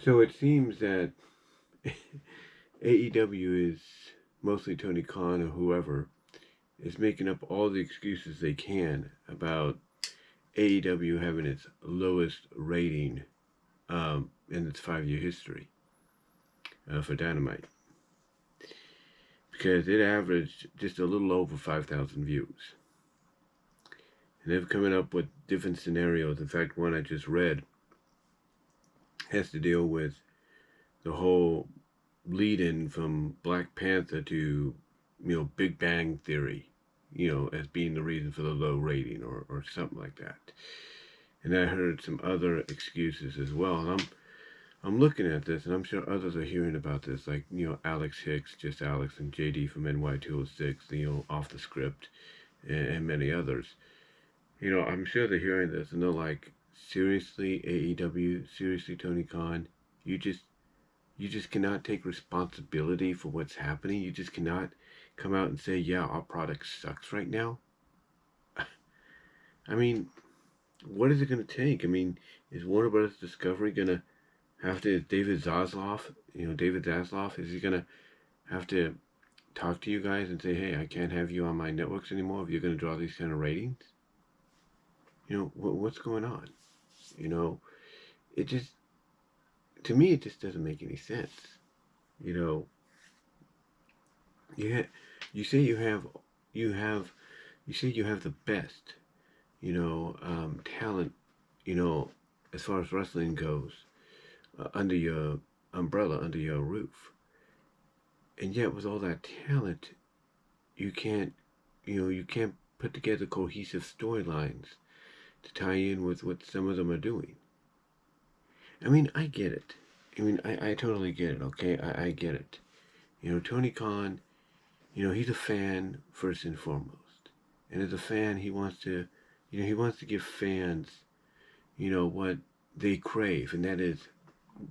So it seems that AEW is mostly Tony Khan or whoever is making up all the excuses they can about AEW having its lowest rating in its 5 year history for Dynamite because it averaged just a little over 5,000 views. And they're coming up with different scenarios. In fact, one I just read has to deal with the whole lead in from Black Panther to, Big Bang Theory, as being the reason for the low rating or something like that. And I heard some other excuses as well. And I'm looking at this, and I'm sure others are hearing about this, like, Alex Hicks, just Alex, and JD from NY206, off the script, and many others. I'm sure they're hearing this, and they're like, seriously, AEW, seriously, Tony Khan, you just cannot take responsibility for what's happening. You just cannot come out and say, yeah, our product sucks right now. I mean, what is it going to take? I mean, is Warner Brothers Discovery going to have to, David Zaslav, is he going to have to talk to you guys and say, hey, I can't have you on my networks anymore if you're going to draw these kind of ratings? What's going on? It just, to me, it just doesn't make any sense. You say you have the best, talent, as far as wrestling goes, under your umbrella, under your roof. And yet with all that talent, you can't put together cohesive storylines to tie in with what some of them are doing. I mean, I get it. I totally get it, okay? I get it. Tony Khan, he's a fan first and foremost. And as a fan, he wants to give fans, what they crave, and that is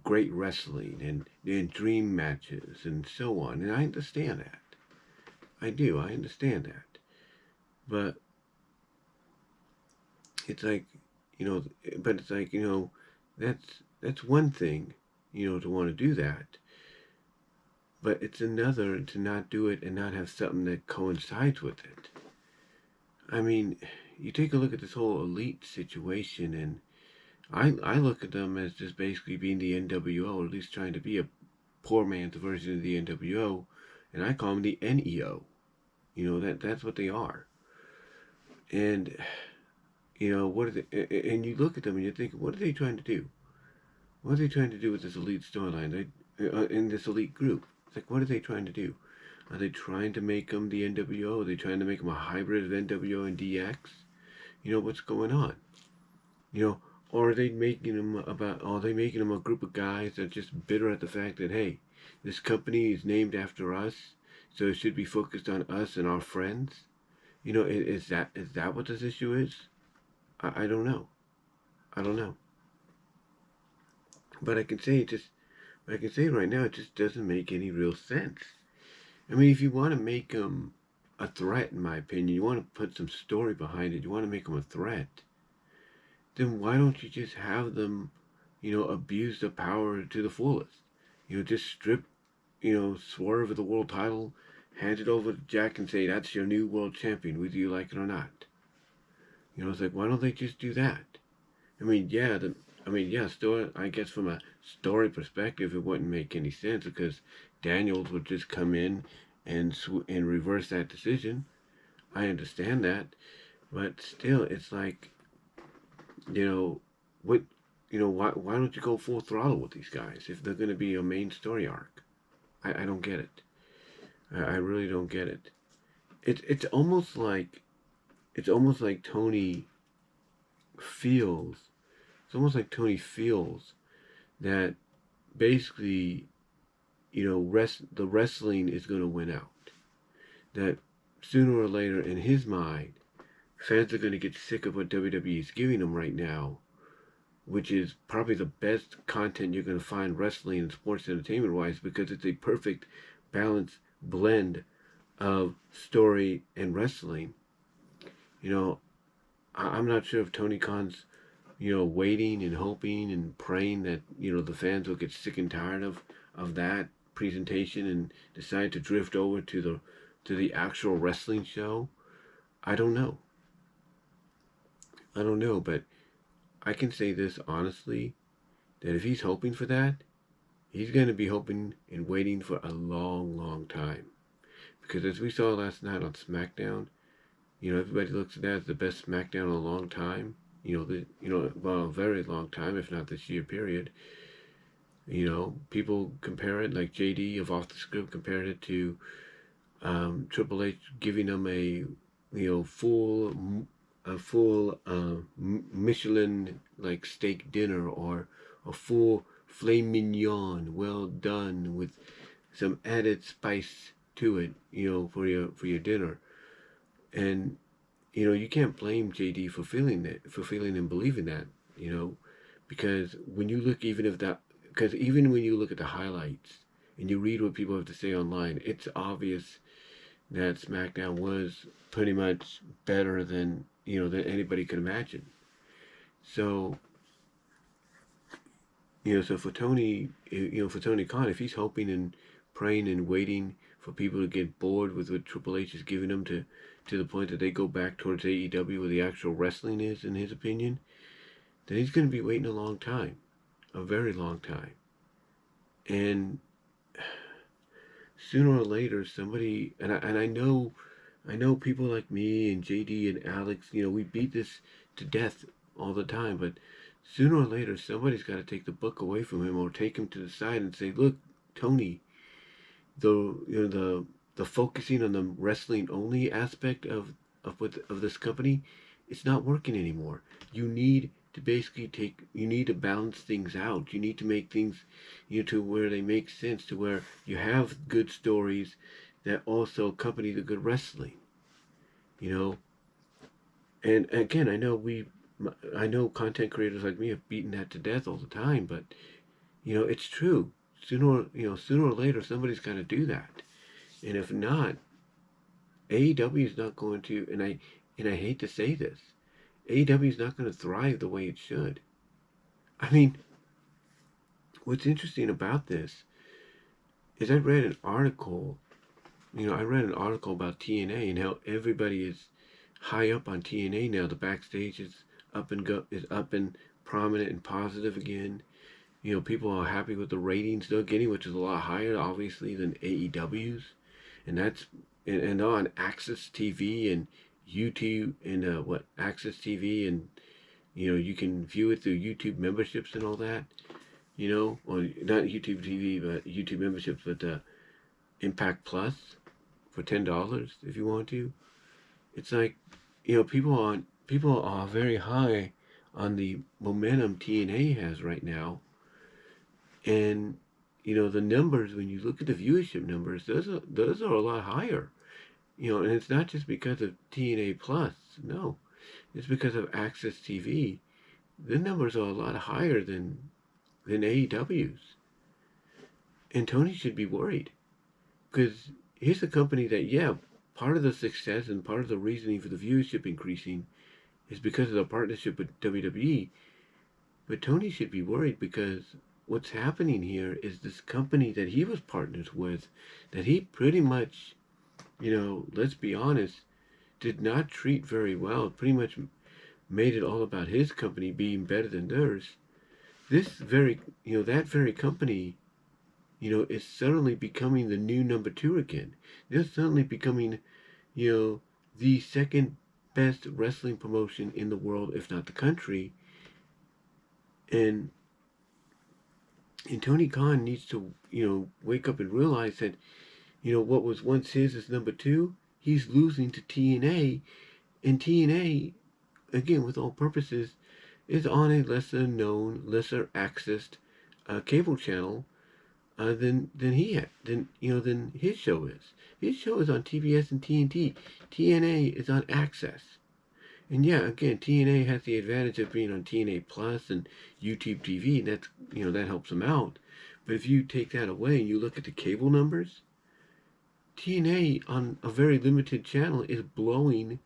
great wrestling and dream matches and so on. And I understand that. I do. I understand that. But it's like, that's one thing, to want to do that. But it's another to not do it and not have something that coincides with it. I mean, you take a look at this whole elite situation, and I look at them as just basically being the NWO, or at least trying to be a poor man's version of the NWO, and I call them the NEO. That's what they are. And what is it? And you look at them and you think, what are they trying to do? What are they trying to do with this elite storyline? In this elite group, it's like, what are they trying to do? Are they trying to make them the NWO? Are they trying to make them a hybrid of NWO and DX? What's going on? Or are they making them a group of guys that are just bitter at the fact that, hey, this company is named after us, so it should be focused on us and our friends? Is that what this issue is? I don't know. I don't know. But I can say right now, it just doesn't make any real sense. I mean, if you want to make them a threat, in my opinion, you want to put some story behind it, you want to make them a threat, then why don't you just have them, abuse the power to the fullest? Just strip, Swerve of the world title, hand it over to Jack and say, that's your new world champion, whether you like it or not. It's like, why don't they just do that? I mean, story, I guess from a story perspective, it wouldn't make any sense because Daniels would just come in and reverse that decision. I understand that, but still, it's like, why don't you go full throttle with these guys if they're going to be a main story arc? I don't get it. I really don't get it. It's almost like Tony feels. It's almost like Tony feels that basically, the wrestling is going to win out. That sooner or later, in his mind, fans are going to get sick of what WWE is giving them right now, which is probably the best content you're going to find wrestling and sports entertainment-wise, because it's a perfect balanced blend of story and wrestling. I'm not sure if Tony Khan's, waiting and hoping and praying that, the fans will get sick and tired of that presentation and decide to drift over to the actual wrestling show. I don't know. I don't know, but I can say this honestly, that if he's hoping for that, he's going to be hoping and waiting for a long, long time. Because as we saw last night on SmackDown, everybody looks at that as the best SmackDown in a long time. Well, a very long time, if not this year period. People compare it, like JD of Off the Script compared it to Triple H giving them a full Michelin like steak dinner, or a full filet mignon, well done with some added spice to it, for your dinner. And you can't blame JD for feeling and believing that, because when you look, even when you look at the highlights and you read what people have to say online, it's obvious that SmackDown was pretty much better than anybody could imagine. So so for Tony, for Tony Khan, if he's hoping and praying and waiting for people to get bored with what Triple H is giving them to the point that they go back towards AEW where the actual wrestling is, in his opinion, then he's going to be waiting a long time, a very long time. And sooner or later, somebody, and I know people like me and JD and Alex, we beat this to death all the time, but sooner or later, somebody's got to take the book away from him or take him to the side and say, "Look, Tony, the focusing on the wrestling only aspect of this company, it's not working anymore. You need to balance things out. You need to make things, to where they make sense, to where you have good stories that also accompany the good wrestling, And again, I know content creators like me have beaten that to death all the time, but it's true. Sooner or later, somebody's got to do that. And if not, AEW is not going to. And I hate to say this, AEW is not going to thrive the way it should. I mean, what's interesting about this is I read an article. I read an article about TNA and how everybody is high up on TNA now. The backstage is up and prominent and positive again. People are happy with the ratings they're getting, which is a lot higher, obviously, than AEW's, and that's and on Access TV and YouTube and Access TV, and you can view it through YouTube memberships and all that. Or not YouTube TV, but YouTube memberships, but Impact Plus for $10 if you want to. It's like people are very high on the momentum TNA has right now. And the numbers, when you look at the viewership numbers, those are a lot higher. And it's not just because of TNA Plus. No, it's because of Access TV. The numbers are a lot higher than AEW's. And Tony should be worried, because here's a company that, part of the success and part of the reasoning for the viewership increasing is because of the partnership with WWE. But Tony should be worried, because what's happening here is this company that he was partners with, that he pretty much, let's be honest, did not treat very well. Pretty much made it all about his company being better than theirs. That very company, is suddenly becoming the new number two again. They're suddenly becoming, the second best wrestling promotion in the world, if not the country. And Tony Khan needs to, wake up and realize that, what was once his is number two, he's losing to TNA. And TNA, again, with all purposes, is on a lesser known, lesser accessed cable channel than his show is. His show is on TBS and TNT. TNA is on Access. And again, TNA has the advantage of being on TNA Plus and YouTube TV, and that's that helps them out. But if you take that away and you look at the cable numbers, TNA on a very limited channel is blowing,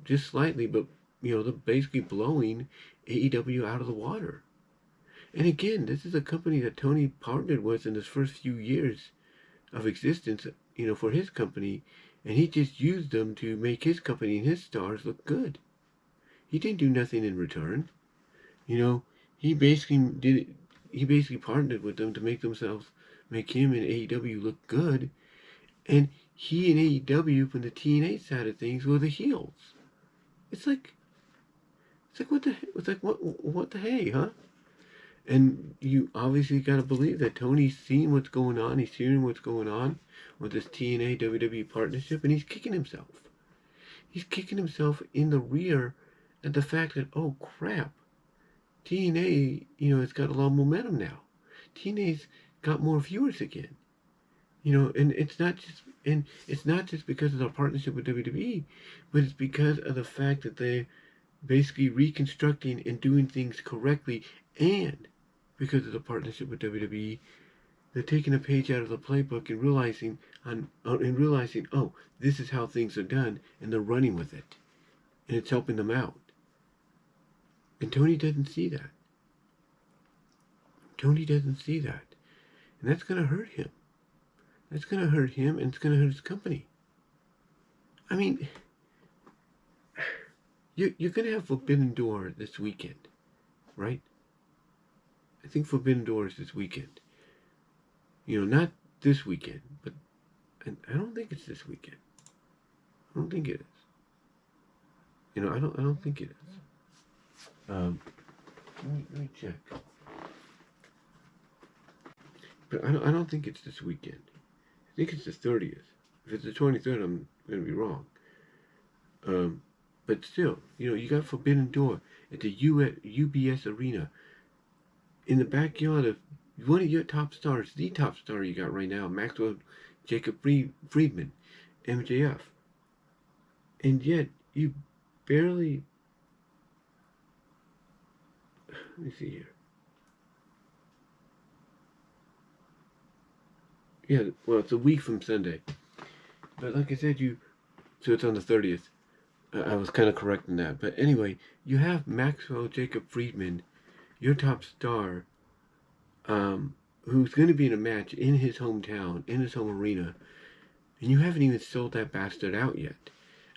just slightly, but they're basically blowing AEW out of the water. And again, this is a company that Tony partnered with in his first few years of existence, for his company, and he just used them to make his company and his stars look good. He didn't do nothing in return. He basically partnered with them to make him and AEW look good, and he and AEW from the TNA side of things were the heels. It's like what the hey, huh? And you obviously got to believe that Tony's seeing what's going on. He's hearing what's going on with this TNA WWE partnership, and he's kicking himself. He's kicking himself in the rear at the fact that, oh crap, TNA, it's got a lot of momentum now. TNA's got more viewers again. And it's not just because of their partnership with WWE, but it's because of the fact that they're basically reconstructing and doing things correctly, and because of the partnership with WWE, they're taking a page out of the playbook and realizing, oh, this is how things are done, and they're running with it, and it's helping them out. And Tony doesn't see that. Tony doesn't see that, and that's going to hurt him. That's going to hurt him, and it's going to hurt his company. I mean, you're going to have Forbidden Door this weekend, right? I think Forbidden Door is this weekend. Not this weekend, but I don't think it's this weekend. I don't think it is. I don't think it is. Let me check. But I don't think it's this weekend. I think it's the 30th. If it's the 23rd, I'm going to be wrong. But still, you got Forbidden Door at the UBS Arena in the backyard of one of your top stars, the top star you got right now, Maxwell Jacob Friedman, MJF. And yet, you barely... Let me see here. Yeah, well, it's a week from Sunday. But like I said, so it's on the 30th. I was kind of correct in that. But anyway, you have Maxwell Jacob Friedman, your top star, who's going to be in a match in his hometown, in his home arena, and you haven't even sold that bastard out yet.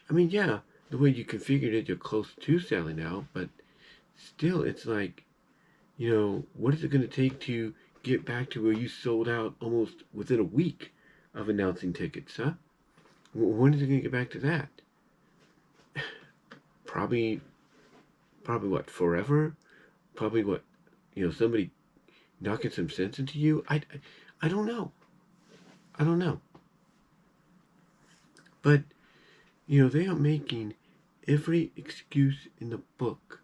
I mean, yeah, the way you configured it, you're close to selling out, but still, it's like, what is it going to take to get back to where you sold out almost within a week of announcing tickets, huh? When is it going to get back to that? Probably what, forever? Probably what, somebody knocking some sense into you? I don't know. I don't know. But, they are making every excuse in the book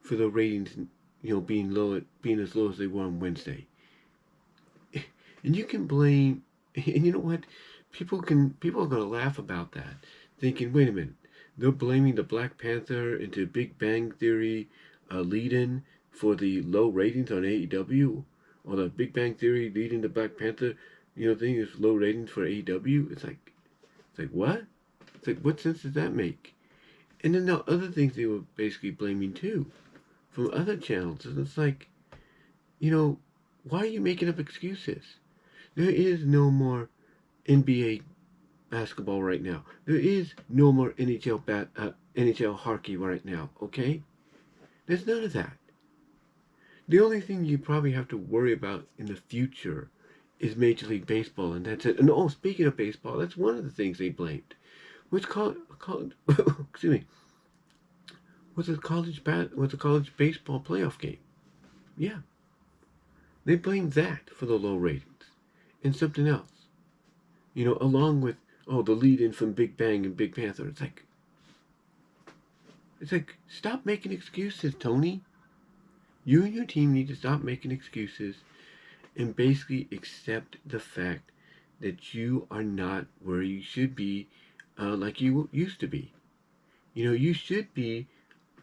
for the ratings, being as low as they were on Wednesday. And you can blame, and you know what? People are going to laugh about that, thinking, wait a minute, they're blaming the Black Panther into Big Bang Theory lead-in for the low ratings on AEW, or the Big Bang Theory leading the Black Panther, thing is low ratings for AEW. It's like what? It's like, what sense does that make? And then there are other things they were basically blaming too, from other channels. And it's like, why are you making up excuses? There is no more NBA basketball right now. There is no more NHL hockey right now, okay? There's none of that. The only thing you probably have to worry about in the future is Major League Baseball, and that's it. And speaking of baseball, that's one of the things they blamed. Excuse me. Was a college baseball playoff game. Yeah. They blamed that for the low ratings. And something else. Along with, the lead-in from Big Bang and Big Panther. It's like, stop making excuses, Tony. You and your team need to stop making excuses and basically accept the fact that you are not where you should be like you used to be. You should be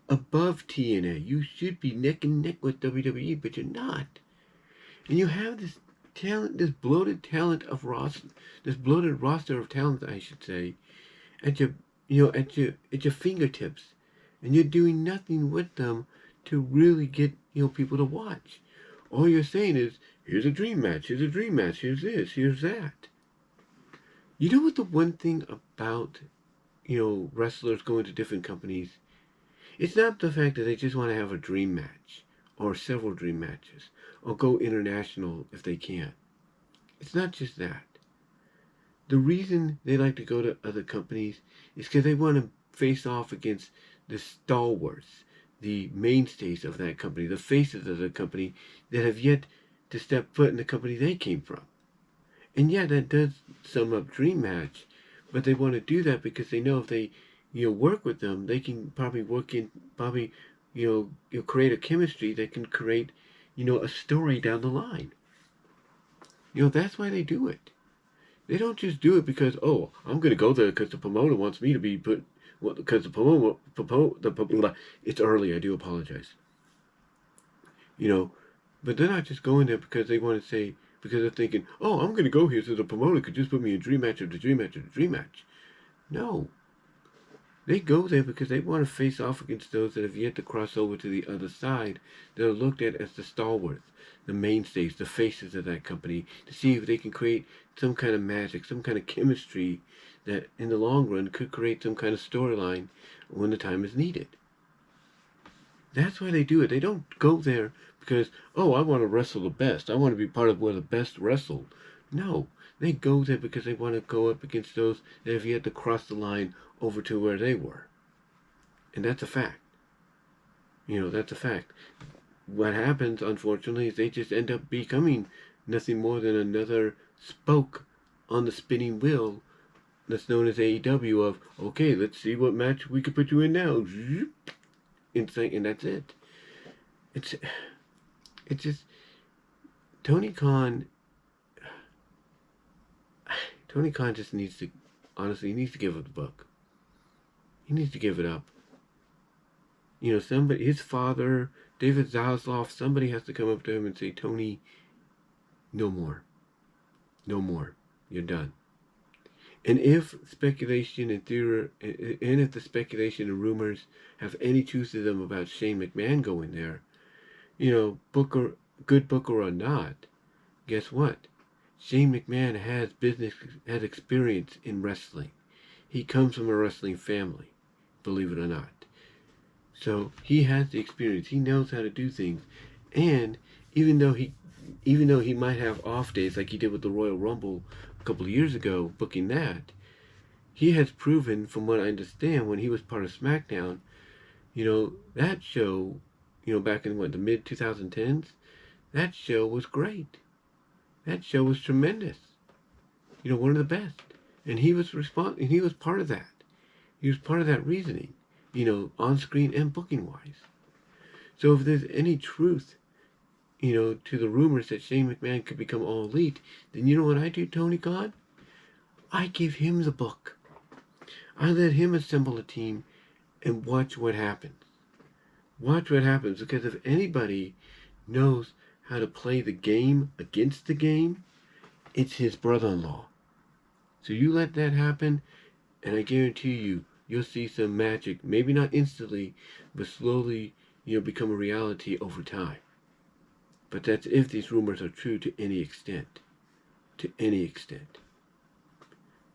above TNA. You should be neck and neck with WWE, but you're not. And you have this talent, this bloated roster of talent, I should say, at your fingertips, and you're doing nothing with them to really get, people to watch. All you're saying is, here's a dream match, here's a dream match, here's this, here's that. You know what the one thing about, wrestlers going to different companies, it's not the fact that they just want to have a dream match or several dream matches or go international if they can. It's not just that. The reason they like to go to other companies is because they want to face off against the stalwarts, the mainstays of that company, the faces of the company that have yet to step foot in the company they came from. And yeah, that does sum up Dream Match, but they want to do that because they know if they, work with them, they can probably create a chemistry that can create, a story down the line. That's why they do it. They don't just do it because, I'm going to go there because the promoter wants me to be put, because it's early, I do apologize. But they're not just going there because they want to say, because they're thinking, I'm going to go here so the promoter could just put me in dream match after dream match after dream match. No. They go there because they want to face off against those that have yet to cross over to the other side, that are looked at as the stalwarts, the mainstays, the faces of that company, to see if they can create some kind of magic, some kind of chemistry that in the long run could create some kind of storyline when the time is needed. That's why they do it. They don't go there because, I want to wrestle the best. I want to be part of where the best wrestle. No. They go there because they want to go up against those that have yet to cross the line over to where they were. And that's a fact. That's a fact. What happens, unfortunately, is they just end up becoming nothing more than another spoke on the spinning wheel that's known as AEW of, okay, let's see what match we could put you in now. And that's it. It's just, Tony Khan just needs to, honestly, he needs to give up the book. He needs to give it up. Somebody, his father, David Zaslav, somebody has to come up to him and say, Tony, no more. No more. You're done. And if speculation and theory, and if the speculation and rumors have any truth to them about Shane McMahon going there, Booker, good Booker or not, guess what? Shane McMahon has experience in wrestling. He comes from a wrestling family, believe it or not. So he has the experience. He knows how to do things. And even though he might have off days like he did with the Royal Rumble a couple of years ago, booking that, he has proven, from what I understand, when he was part of SmackDown, that show, back in the mid 2010s, that show was great. That show was tremendous. One of the best. And he was he was part of that. He was part of that reasoning, on screen and booking wise. So if there's any truth, to the rumors that Shane McMahon could become All Elite, then you know what I do, Tony Khan? I give him the book. I let him assemble a team and watch what happens. Watch what happens, because if anybody knows how to play the game against the game, it's his brother-in-law. So you let that happen, and I guarantee you'll see some magic, maybe not instantly, but slowly, become a reality over time. But that's if these rumors are true to any extent. To any extent.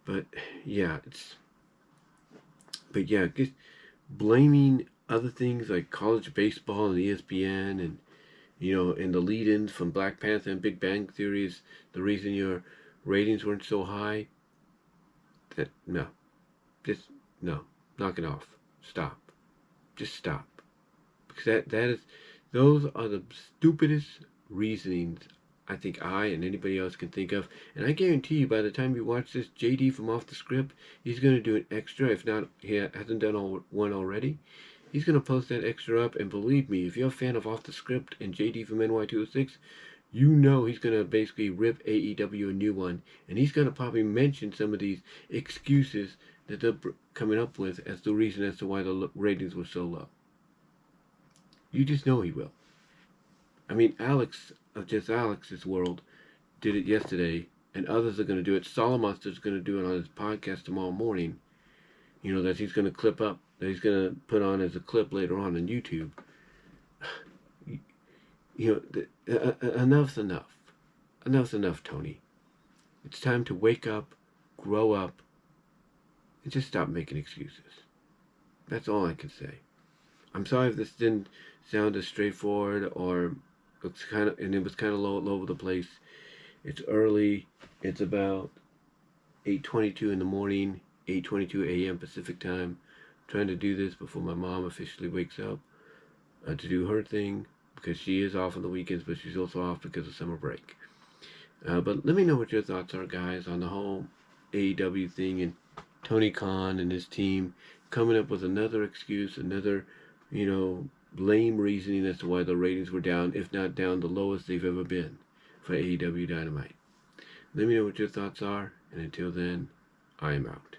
But yeah, just blaming other things like college baseball and ESPN and, and the lead-ins from Black Panther and Big Bang Theory is the reason your ratings weren't so high. No. Knock it off. Stop. Just stop. Because those are the stupidest reasonings I think I and anybody else can think of. And I guarantee you, by the time you watch this, JD from Off the Script, he's going to do an extra. If not, he hasn't done one already. He's going to post that extra up. And believe me, if you're a fan of Off the Script and JD from NY206, he's going to basically rip AEW a new one. And he's going to probably mention some of these excuses that they're coming up with as the reason as to why the ratings were so low. You just know he will. I mean, Alex of Just Alex's World did it yesterday, and others are going to do it. Solomonster's going to do it on his podcast tomorrow morning. That he's going to clip up, that he's going to put on as a clip later on YouTube. Enough's enough. Enough's enough, Tony. It's time to wake up, grow up, and just stop making excuses. That's all I can say. I'm sorry if this didn't sound as straightforward or it was kind of low all over the place. It's early. It's about 8:22 in the morning, 8:22 a.m. Pacific time. I'm trying to do this before my mom officially wakes up to do her thing because she is off on the weekends, but she's also off because of summer break. But let me know what your thoughts are, guys, on the whole AEW thing and Tony Khan and his team coming up with another excuse, another, lame reasoning as to why the ratings were down, if not down the lowest they've ever been for AEW Dynamite. Let me know what your thoughts are, and until then, I am out.